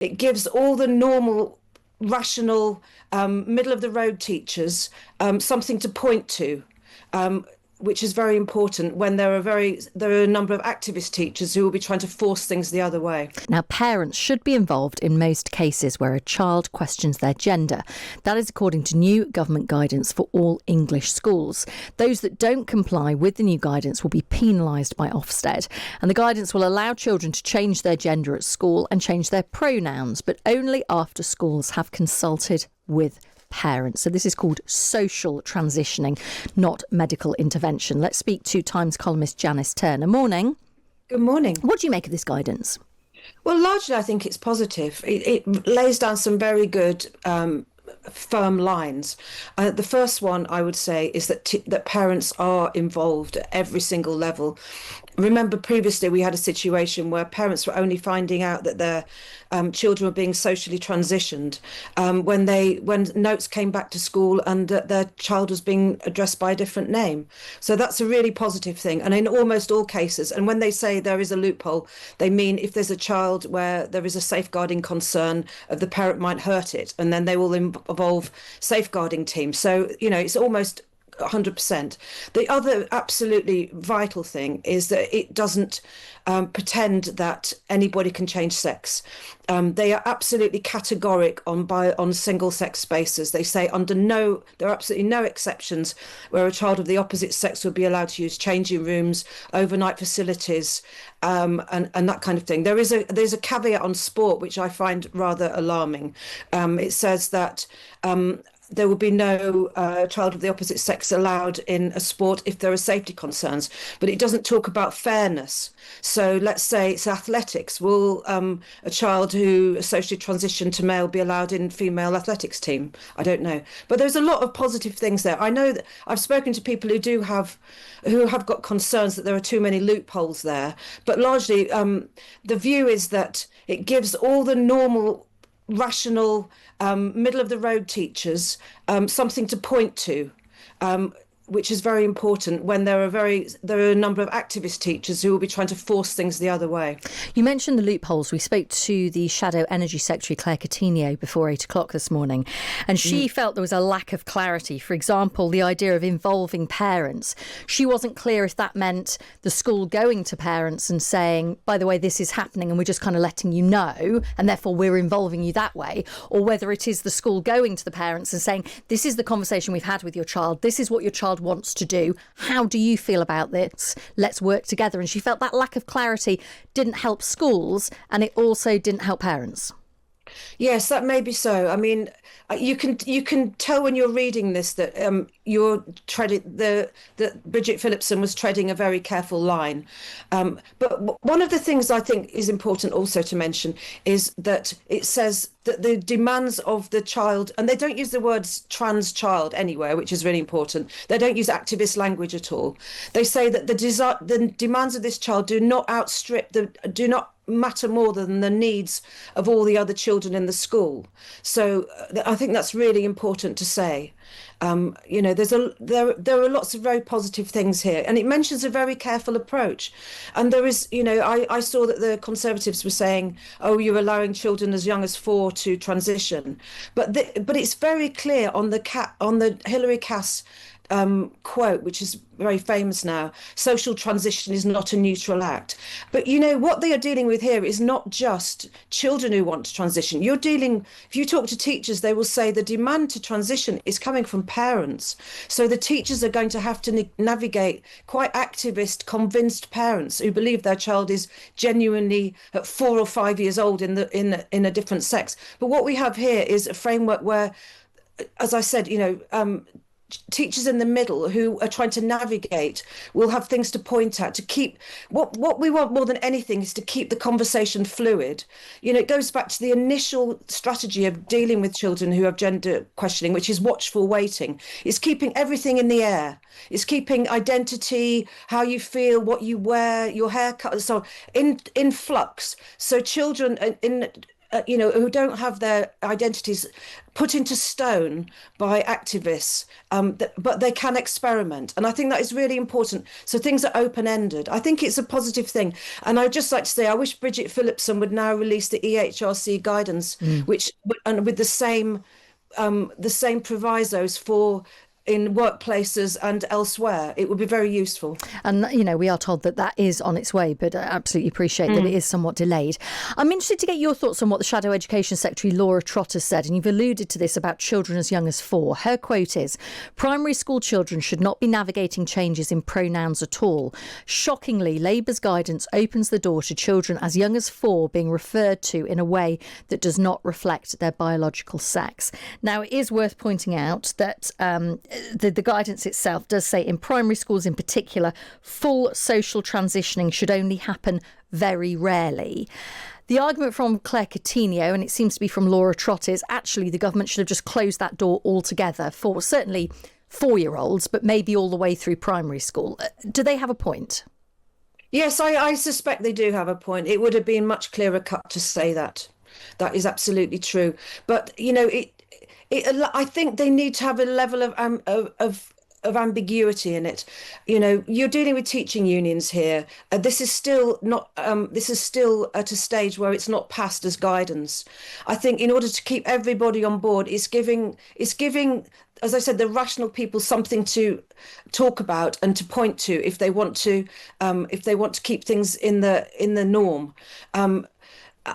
It gives all the normal, rational, middle of the road teachers something to point to. Um, which is very important when there are a number of activist teachers who will be trying to force things the other way. Now, parents should be involved in most cases where a child questions their gender. That is according to new government guidance for all English schools. Those that don't comply with the new guidance will be penalised by Ofsted. And the guidance will allow children to change their gender at school and change their pronouns, but only after schools have consulted with parents. So this is called social transitioning, not medical intervention. Let's speak to Times columnist Janice Turner. Morning. Good morning. What do you make of this guidance? Well, largely I think it's positive. It lays down some very good firm lines. The first one I would say is that parents are involved at every single level. Remember, previously we had a situation where parents were only finding out that their children were being socially transitioned when notes came back to school and that their child was being addressed by a different name. So that's a really positive thing. And in almost all cases, and when they say there is a loophole, they mean if there's a child where there is a safeguarding concern of the parent might hurt it, and then they will involve safeguarding teams. So, it's almost 100%. The other absolutely vital thing is that it doesn't pretend that anybody can change sex. They are absolutely categoric on single-sex spaces. They say there are absolutely no exceptions where a child of the opposite sex would be allowed to use changing rooms, overnight facilities, and that kind of thing. There's a caveat on sport which I find rather alarming. It says that there will be no child of the opposite sex allowed in a sport if there are safety concerns, but it doesn't talk about fairness. So let's say it's athletics. Will a child who socially transitioned to male be allowed in female athletics team? I don't know. But there's a lot of positive things there. I know that I've spoken to people who have got concerns that there are too many loopholes there. But largely, the view is that it gives all the normal, rational, middle of the road teachers something to point to, which is very important when there are a number of activist teachers who will be trying to force things the other way. You mentioned the loopholes. We spoke to the Shadow Energy Secretary Claire Coutinho before 8 o'clock this morning, and she felt there was a lack of clarity. For example, the idea of involving parents. She wasn't clear if that meant the school going to parents and saying, by the way, this is happening and we're just kind of letting you know, and therefore we're involving you that way, or whether it is the school going to the parents and saying, this is the conversation we've had with your child, this is what your child wants to do, how do you feel about this, let's work together. And she felt that lack of clarity didn't help schools and it also didn't help parents. Yes, that may be so. I mean, you can tell when you're reading this that you're treading that Bridget Phillipson was treading a very careful line. But one of the things I think is important also to mention is that it says that the demands of the child, and they don't use the words trans child anywhere, which is really important. They don't use activist language at all. They say that the demands of this child do not matter more than the needs of all the other children in the school. So I think that's really important to say. There are lots of very positive things here, and it mentions a very careful approach. And there is, I saw that the Conservatives were saying, "Oh, you're allowing children as young as 4 to transition," but it's very clear on the Hilary Cass quote, which is very famous now: social transition is not a neutral act. But what they are dealing with here is not just children who want to transition. If you talk to teachers, they will say the demand to transition is coming from parents. So the teachers are going to have to navigate quite activist, convinced parents who believe their child is genuinely at 4 or 5 years old in a different sex. But what we have here is a framework where, as I said, teachers in the middle who are trying to navigate will have things to point at to keep what we want more than anything is to keep the conversation fluid. It goes back to the initial strategy of dealing with children who have gender questioning, which is watchful waiting. It's keeping everything in the air. It's keeping identity, how you feel, what you wear, your haircut, and so on, in flux. So children who don't have their identities put into stone by activists, but they can experiment. And I think that is really important. So things are open-ended. I think it's a positive thing. And I'd just like to say, I wish Bridget Phillipson would now release the EHRC guidance, which and with the same provisos for in workplaces and elsewhere. It would be very useful. And, we are told that that is on its way, but I absolutely appreciate that it is somewhat delayed. I'm interested to get your thoughts on what the Shadow Education Secretary Laura Trotter said, and you've alluded to this about children as young as 4. Her quote is, "Primary school children should not be navigating changes in pronouns at all. Shockingly, Labour's guidance opens the door to children as young as 4 being referred to in a way that does not reflect their biological sex." Now, it is worth pointing out that the guidance itself does say in primary schools in particular, full social transitioning should only happen very rarely. The argument from Claire Coutinho, and it seems to be from Laura Trott, is actually the government should have just closed that door altogether for certainly 4-year-olds, but maybe all the way through primary school. Do they have a point? Yes, I suspect they do have a point. It would have been much clearer cut to say that. That is absolutely true. But, I think they need to have a level of ambiguity in it. You're dealing with teaching unions here. This is still not. This is still at a stage where it's not passed as guidance. I think in order to keep everybody on board, it's giving, as I said, the rational people something to talk about and to point to if they want to keep things in the norm.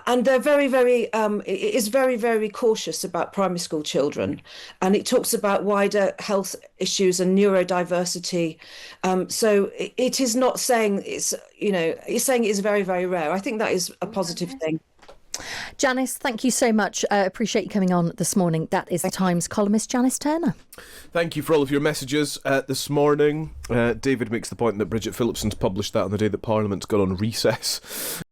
And they're very, very, it is very, very cautious about primary school children. And it talks about wider health issues and neurodiversity. So it is not saying it's saying it is very, very rare. I think that is a positive thing. Janice, thank you so much. Appreciate you coming on this morning. That is the Times columnist Janice Turner. Thank you for all of your messages this morning. David makes the point that Bridget Phillipson's published that on the day that Parliament's gone on recess.